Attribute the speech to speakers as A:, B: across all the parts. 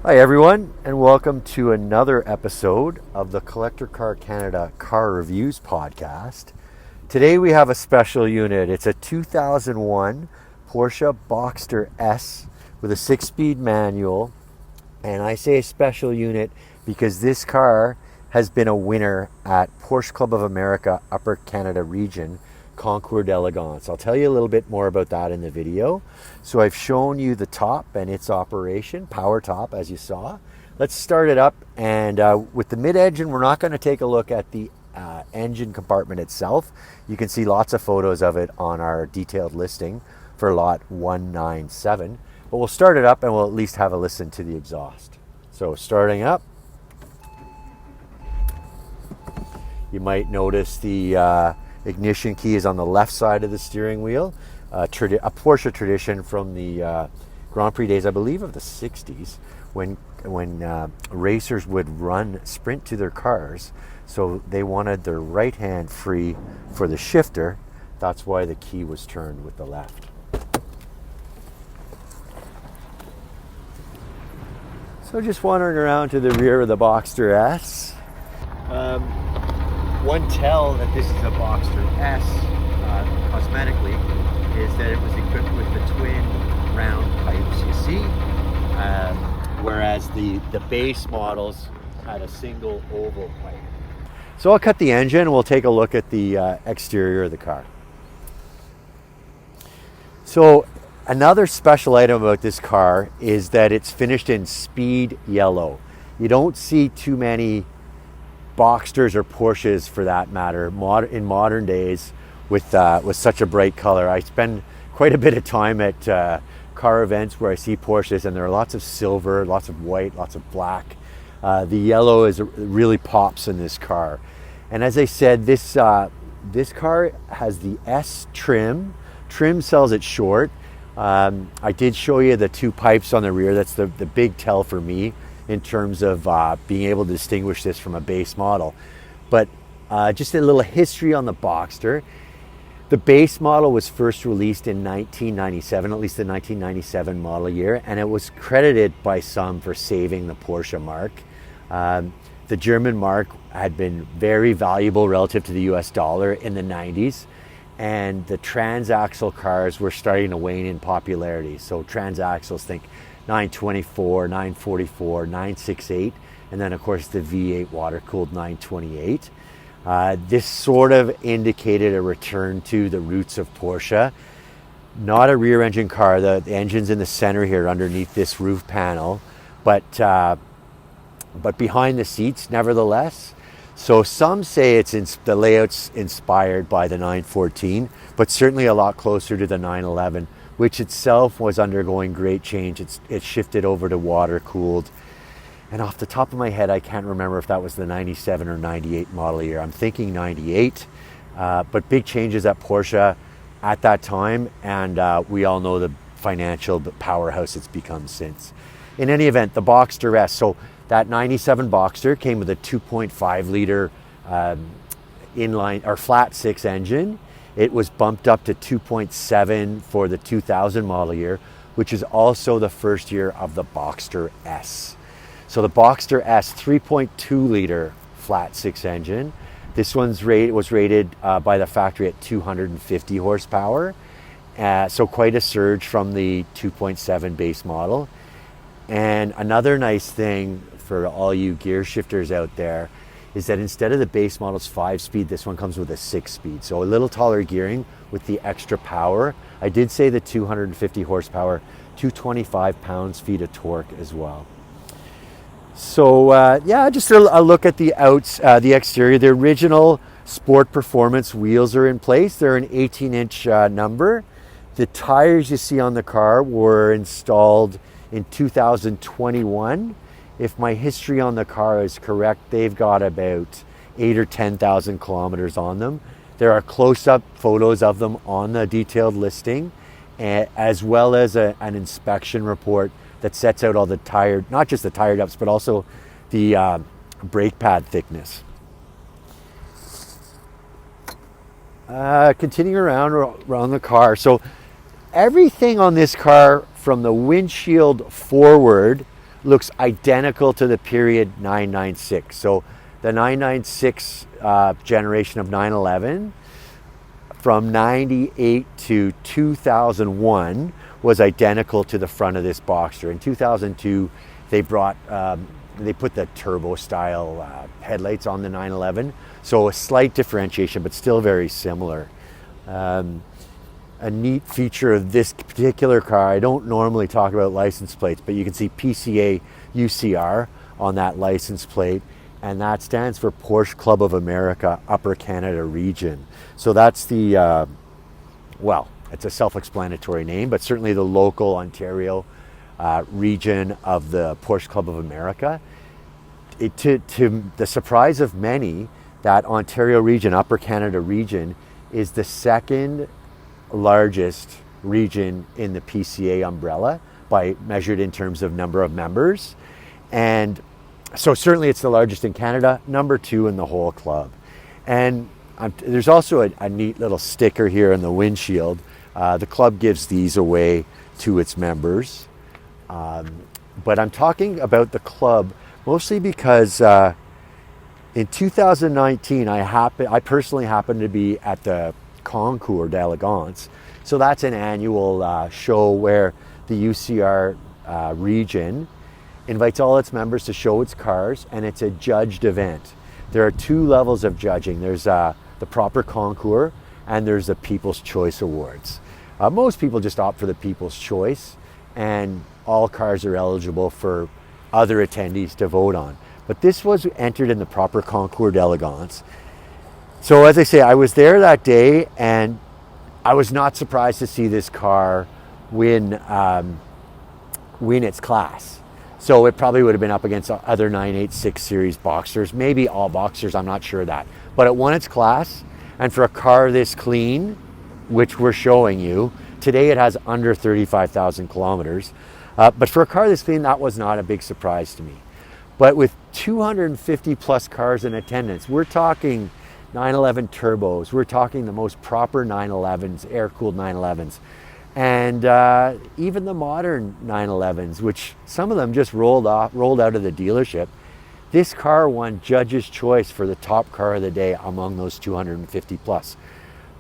A: Hi everyone, and welcome to another episode of the Collector Car Canada Car Reviews podcast. Today we have a special unit. It's a 2001 Porsche Boxster S with a 6-speed manual. And I say a special unit because this car has been a winner at Porsche Club of America Upper Canada Region Concours d'Elegance. I'll tell you a little bit more about that in the video. So I've shown you the top and its operation, power top as you saw. Let's start it up, and with the mid-engine we're not going to take a look at the engine compartment itself. You can see lots of photos of it on our detailed listing for lot 197, but we'll start it up and we'll at least have a listen to the exhaust. So starting up, you might notice the ignition key is on the left side of the steering wheel. A Porsche tradition from the Grand Prix days, I believe, of the 60s, when racers would sprint to their cars, so they wanted their right hand free for the shifter. That's why the key was turned with the left. So just wandering around to the rear of the Boxster S. One tell that this is a Boxster S cosmetically is that it was equipped with the twin round pipes you see, whereas the base models had a single oval pipe. So I'll cut the engine and we'll take a look at the exterior of the car. So another special item about this car is that it's finished in speed yellow. You don't see too many Boxsters or Porsches, for that matter, in modern days with such a bright color. I spend quite a bit of time at car events where I see Porsches, and there are lots of silver, lots of white, lots of black. The yellow really pops in this car. And as I said, this car has the S trim. Trim sells it short. I did show you the two pipes on the rear. That's the big tell for me in terms of being able to distinguish this from a base model. But just a little history on the Boxster. The base model was first released in 1997, at least the 1997 model year, and it was credited by some for saving the Porsche mark. The German mark had been very valuable relative to the US dollar in the 90s, and the transaxle cars were starting to wane in popularity. So transaxles, think 924, 944, 968, and then of course the V8 water-cooled 928. This sort of indicated a return to the roots of Porsche. Not a rear engine car. The engine's in the center here underneath this roof panel, but behind the seats nevertheless. So some say the layout's inspired by the 914, but certainly a lot closer to the 911, which itself was undergoing great change. It shifted over to water-cooled. And off the top of my head, I can't remember if that was the 97 or 98 model year. I'm thinking 98, but big changes at Porsche at that time, and we all know the financial powerhouse it's become since. In any event, the Boxster S, so that 97 Boxster came with a 2.5 liter inline or flat six engine. It was bumped up to 2.7 for the 2000 model year, which is also the first year of the Boxster S. So the Boxster S 3.2 liter flat six engine. This one's was rated by the factory at 250 horsepower. So quite a surge from the 2.7 base model. And another nice thing for all you gear shifters out there is that instead of the base model's 5-speed, this one comes with a 6-speed. So a little taller gearing with the extra power. I did say the 250 horsepower, 225 pounds-feet of torque as well. So yeah, just a look at the exterior. The original Sport Performance wheels are in place. They're an 18-inch number. The tires you see on the car were installed in 2021. If my history on the car is correct, they've got about 8,000 or 10,000 kilometers on them. There are close-up photos of them on the detailed listing, as well as an inspection report that sets out all the tire, not just the tire depths, but also the brake pad thickness. Continuing around the car. So everything on this car from the windshield forward looks identical to the period 996. So the 996 generation of 911 from 98 to 2001 was identical to the front of this Boxster. In 2002, they put the turbo style headlights on the 911. So a slight differentiation, but still very similar. A neat feature of this particular car, I don't normally talk about license plates, but you can see PCA UCR on that license plate, and that stands for Porsche Club of America Upper Canada Region. So that's the, well, it's a self-explanatory name, but certainly the local Ontario region of the Porsche Club of America. To the surprise of many, that Ontario region, Upper Canada region, is the second largest region in the PCA umbrella by measured in terms of number of members. And so certainly it's the largest in Canada, number 2 in the whole club. And there's also a neat little sticker here in the windshield. The club gives these away to its members. But I'm talking about the club mostly because in 2019, I personally happened to be at the Concours d'Elegance. So that's an annual show where the UCR region invites all its members to show its cars, and it's a judged event. There are 2 levels of judging. There's the proper concours, and there's the People's Choice Awards. Most people just opt for the People's Choice, and all cars are eligible for other attendees to vote on. But this was entered in the proper Concours d'Elegance. So as I say, I was there that day, and I was not surprised to see this car win its class. So it probably would have been up against other 986 series Boxsters, maybe all Boxsters, I'm not sure of that. But it won its class, and for a car this clean, which we're showing you, today it has under 35,000 kilometers. But for a car this clean, that was not a big surprise to me. But with 250 plus cars in attendance, we're talking 911 turbos, we're talking the most proper 911s, air-cooled 911s, and even the modern 911s, which some of them just rolled out of the dealership. This car won Judge's Choice for the top car of the day among those 250 plus.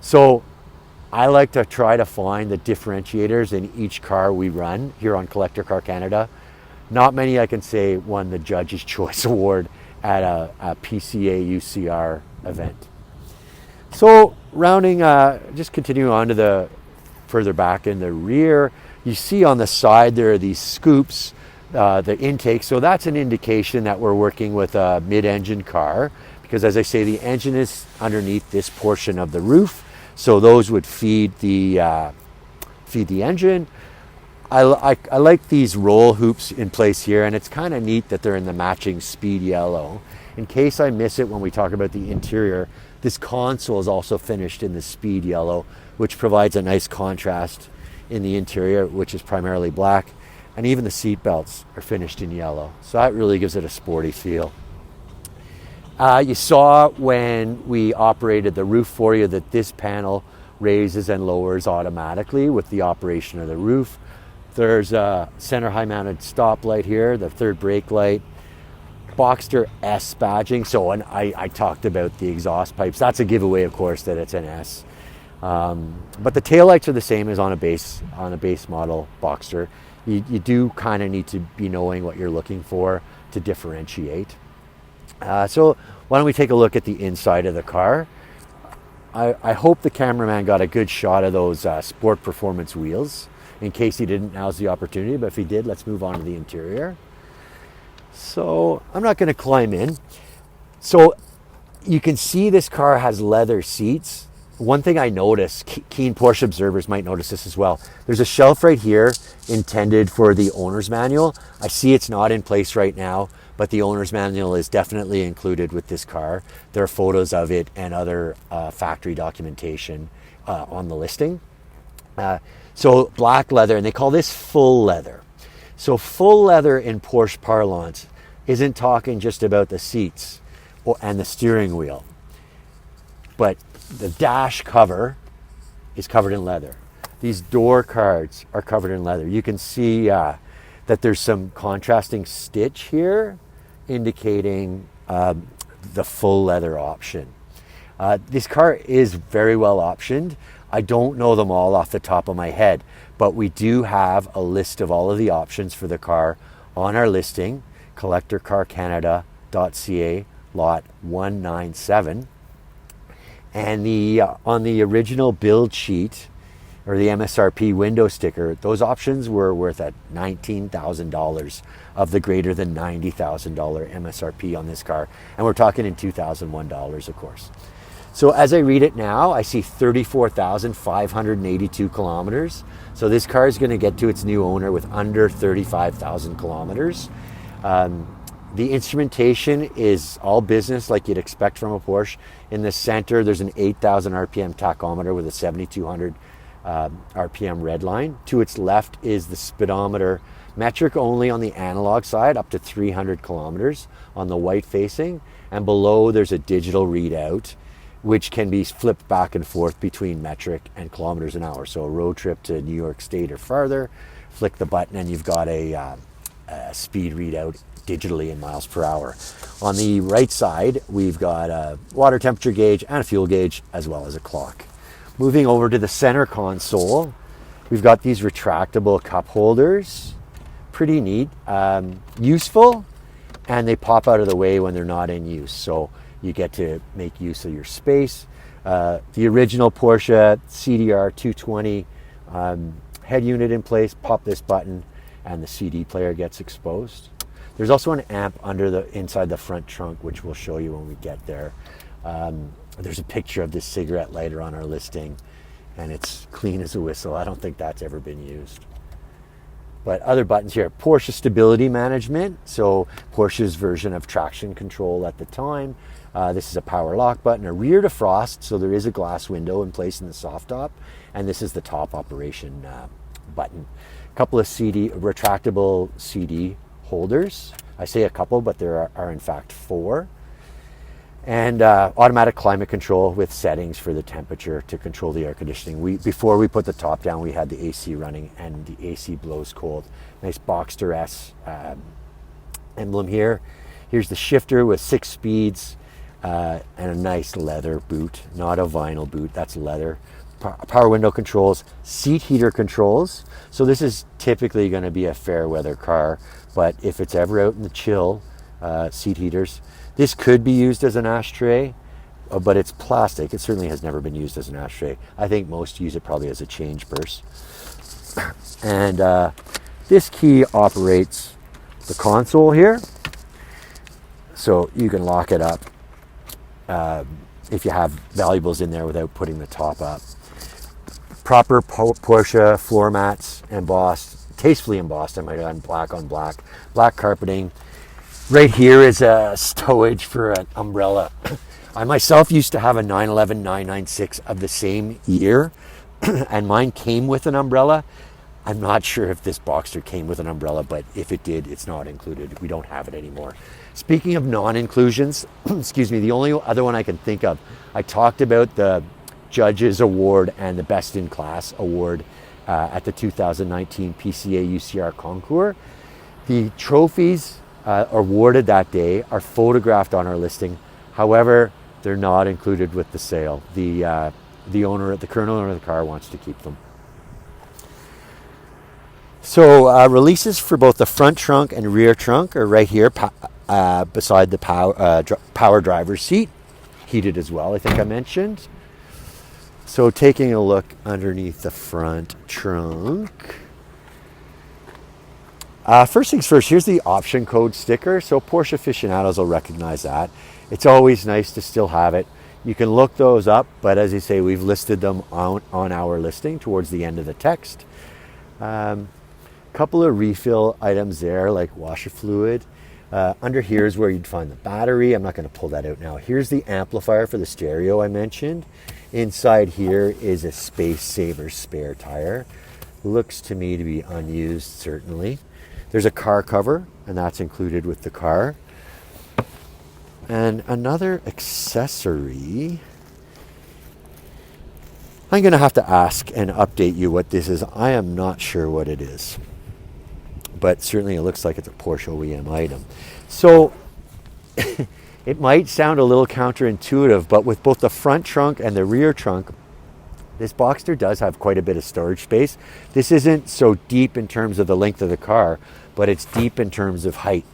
A: So I like to try to find the differentiators in each car we run here on Collector Car Canada. Not many I can say won the Judge's Choice Award at a PCA UCR event. So just continuing on to the further back in the rear, you see on the side there are these scoops, the intake. So that's an indication that we're working with a mid-engine car, because as I say, the engine is underneath this portion of the roof. So those would feed the engine. I like these roll hoops in place here, and it's kind of neat that they're in the matching speed yellow. In case I miss it when we talk about the interior, this console is also finished in the speed yellow, which provides a nice contrast in the interior, which is primarily black, and even the seat belts are finished in yellow. So that really gives it a sporty feel. You saw when we operated the roof for you that this panel raises and lowers automatically with the operation of the roof. There's a center high mounted stop light here, the third brake light, Boxster S badging. So when I talked about the exhaust pipes, that's a giveaway, of course, that it's an S. But the taillights are the same as on a base model Boxster. You do kind of need to be knowing what you're looking for to differentiate. So why don't we take a look at the inside of the car. I hope the cameraman got a good shot of those Sport Performance wheels. In case he didn't, now's the opportunity, but if he did, let's move on to the interior. So I'm not going to climb in. So you can see this car has leather seats. One thing I noticed, keen Porsche observers might notice this as well. There's a shelf right here intended for the owner's manual. I see it's not in place right now, but the owner's manual is definitely included with this car. There are photos of it and other factory documentation on the listing. So black leather, and they call this full leather. So full leather in Porsche parlance isn't talking just about the seats and the steering wheel, but the dash cover is covered in leather. These door cards are covered in leather. You can see that there's some contrasting stitch here indicating the full leather option. This car is very well optioned. I don't know them all off the top of my head, but we do have a list of all of the options for the car on our listing, CollectorCarCanada.CA, lot 197. And on the original build sheet, or the MSRP window sticker, those options were worth at $19,000 of the greater than $90,000 MSRP on this car. And we're talking in 2001 dollars, of course. So as I read it now, I see 34,582 kilometers. So this car is going to get to its new owner with under 35,000 kilometers. The instrumentation is all business like you'd expect from a Porsche. In the center, there's an 8,000 RPM tachometer with a 7,200 RPM red line. To its left is the speedometer, metric only on the analog side, up to 300 kilometers on the white facing. And below there's a digital readout, which can be flipped back and forth between metric and kilometers an hour. So a road trip to New York State or farther, flick the button and you've got a speed readout digitally in miles per hour. On the right side, we've got a water temperature gauge and a fuel gauge, as well as a clock. Moving over to the center console, we've got these retractable cup holders. Pretty neat, useful, and they pop out of the way when they're not in use. So you get to make use of your space. The original Porsche CDR 220 head unit in place, pop this button and the CD player gets exposed. There's also an amp inside the front trunk, which we'll show you when we get there. There's a picture of this cigarette lighter on our listing, and it's clean as a whistle. I don't think that's ever been used. But other buttons here, Porsche stability management. So Porsche's version of traction control at the time. This is a power lock button, a rear defrost. So there is a glass window in place in the soft top. And this is the top operation button. A couple of retractable CD holders. I say a couple, but there are in fact 4. And automatic climate control with settings for the temperature to control the air conditioning. Before we put the top down, we had the AC running, and the AC blows cold. Nice Boxster S emblem here. Here's the shifter with 6 speeds and a nice leather boot, not a vinyl boot, that's leather. Power window controls, seat heater controls. So this is typically going to be a fair weather car, but if it's ever out in the chill, seat heaters. This could be used as an ashtray, but it's plastic. It certainly has never been used as an ashtray. I think most use it probably as a change purse. And this key operates the console here. So you can lock it up if you have valuables in there without putting the top up. Proper Porsche floor mats, embossed, tastefully embossed, I might add, black on black. Black carpeting. Right here is a stowage for an umbrella. I myself used to have a 911 996 of the same year, and mine came with an umbrella. I'm not sure if this Boxster came with an umbrella, but if it did, it's not included. We don't have it anymore. Speaking of non-inclusions, excuse me, the only other one I can think of, I talked about the Judges Award and the Best in Class Award at the 2019 PCA UCR Concours. The trophies awarded that day are photographed on our listing. However, they're not included with the sale. The current owner of the car wants to keep them. So releases for both the front trunk and rear trunk are right here beside the power driver's seat. Heated as well, I think I mentioned. So taking a look underneath the front trunk. First things first, here's the option code sticker. So Porsche aficionados will recognize that. It's always nice to still have it. You can look those up, but as you say, we've listed them on our listing towards the end of the text. Couple of refill items there, like washer fluid. Under here is where you'd find the battery. I'm not going to pull that out now. Here's the amplifier for the stereo I mentioned. Inside here is a Space Saver spare tire. Looks to me to be unused, certainly. There's a car cover, and that's included with the car. And another accessory. I'm going to have to ask and update you what this is. I am not sure what it is. but certainly it looks like it's a Porsche OEM item. So it might sound a little counterintuitive, but with both the front trunk and the rear trunk, this Boxster does have quite a bit of storage space. This isn't so deep in terms of the length of the car, but it's deep in terms of height.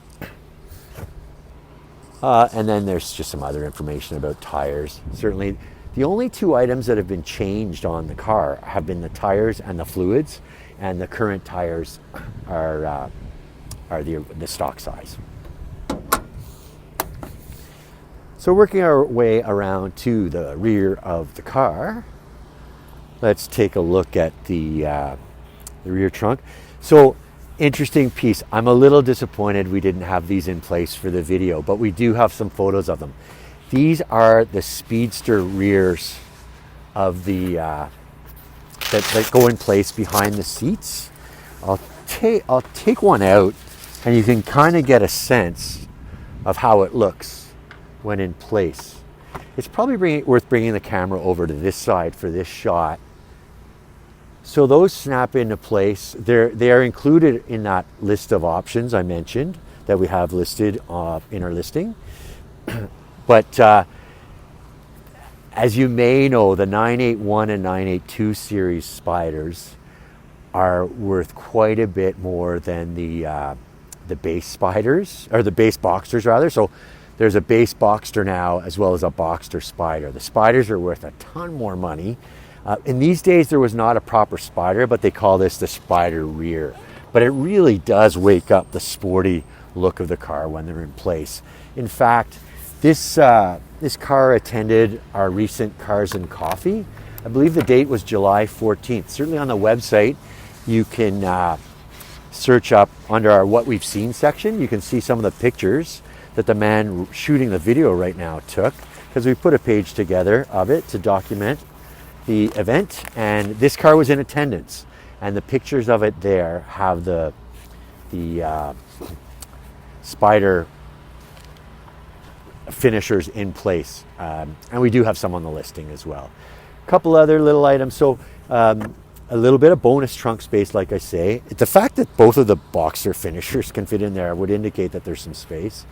A: And then there's just some other information about tires. Certainly, the only two items that have been changed on the car have been the tires and the fluids, and the current tires are the stock size. So working our way around to the rear of the car, let's take a look at the rear trunk. So interesting piece. I'm a little disappointed we didn't have these in place for the video, but we do have some photos of them. These are the Speedster rears of the that go in place behind the seats. I'll take one out, and you can kind of get a sense of how it looks when in place. It's probably worth bringing the camera over to this side for this shot. So those snap into place. They are included in that list of options I mentioned that we have listed in our listing. But as you may know, the 981 and 982 series Spyders are worth quite a bit more than the base Spyders, or the base Boxsters rather. So there's a base Boxster now as well as a Boxster Spyder. The Spyders are worth a ton more money. In these days, there was not a proper Spyder, but they call this the Spyder rear. But it really does wake up the sporty look of the car when they're in place. In fact, this car attended our recent Cars and Coffee. I believe the date was July 14th. Certainly on the website, you can search up under our What We've Seen section. You can see some of the pictures that the man shooting the video right now took, because we put a page together of it to document the event, and this car was in attendance, and the pictures of it there have the Spyder finishers in place, and we do have some on the listing as well. A couple other little items. So a little bit of bonus trunk space, like I say. The fact that both of the Boxster finishers can fit in there would indicate that there's some space.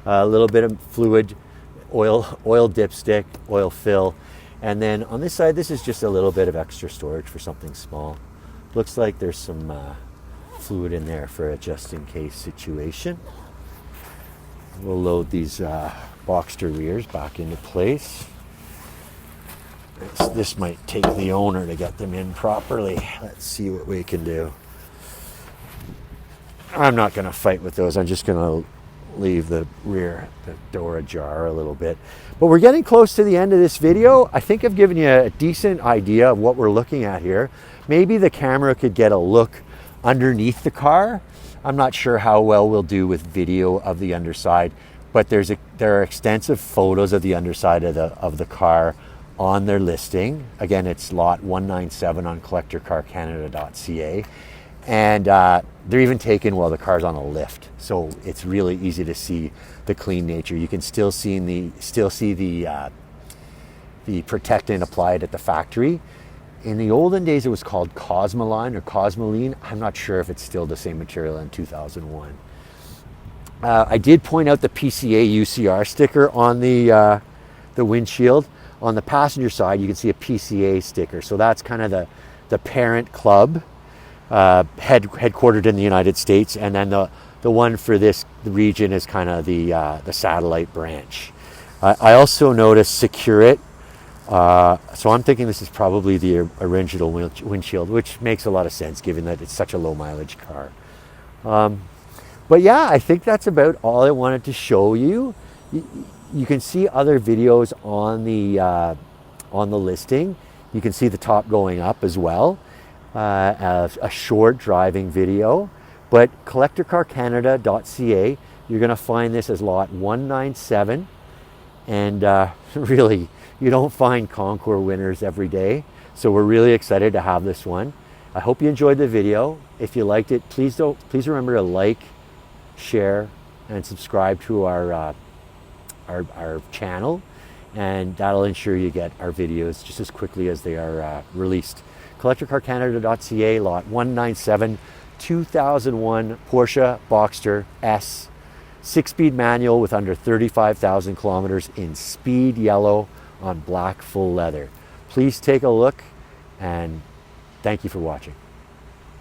A: A little bit of fluid, oil dipstick, oil fill. And then on this side, this is just a little bit of extra storage for something small. Looks like there's some fluid in there for a just-in-case situation. We'll load these Boxster rears back into place. This might take the owner to get them in properly. Let's see what we can do. I'm not going to fight with those. I'm just going to leave the door ajar a little bit. But we're getting close to the end of this video. I think I've given you a decent idea of what we're looking at here. Maybe the camera could get a look underneath the car. I'm not sure how well we'll do with video of the underside, but there are extensive photos of the underside of the car on their listing. Again, it's lot 197 on CollectorCarCanada.CA. And they're even taken while the car's on a lift, so it's really easy to see the clean nature. You can still see the protectant applied at the factory. In the olden days, it was called Cosmoline or Cosmoline. I'm not sure if it's still the same material in 2001. I did point out the PCA UCR sticker on the windshield. On the passenger side, you can see a PCA sticker, so that's kind of the parent club. Headquartered in the United States, and then the one for this region is kind of the satellite branch. I also noticed Secure It, so I'm thinking this is probably the original windshield, which makes a lot of sense given that it's such a low mileage car. But yeah, I think that's about all I wanted to show you. You can see other videos on the listing. You can see the top going up as well. A short driving video, but CollectorCarCanada.CA, you're going to find this as lot 197, and really, you don't find Concours winners every day, so we're really excited to have this one. I hope you enjoyed the video. If you liked it, please remember to like, share, and subscribe to our channel, and that'll ensure you get our videos just as quickly as they are released. CollectorCarCanada.CA, lot 197, 2001 Porsche Boxster S, 6-speed manual with under 35,000 kilometers in speed yellow on black full leather. Please take a look, and thank you for watching.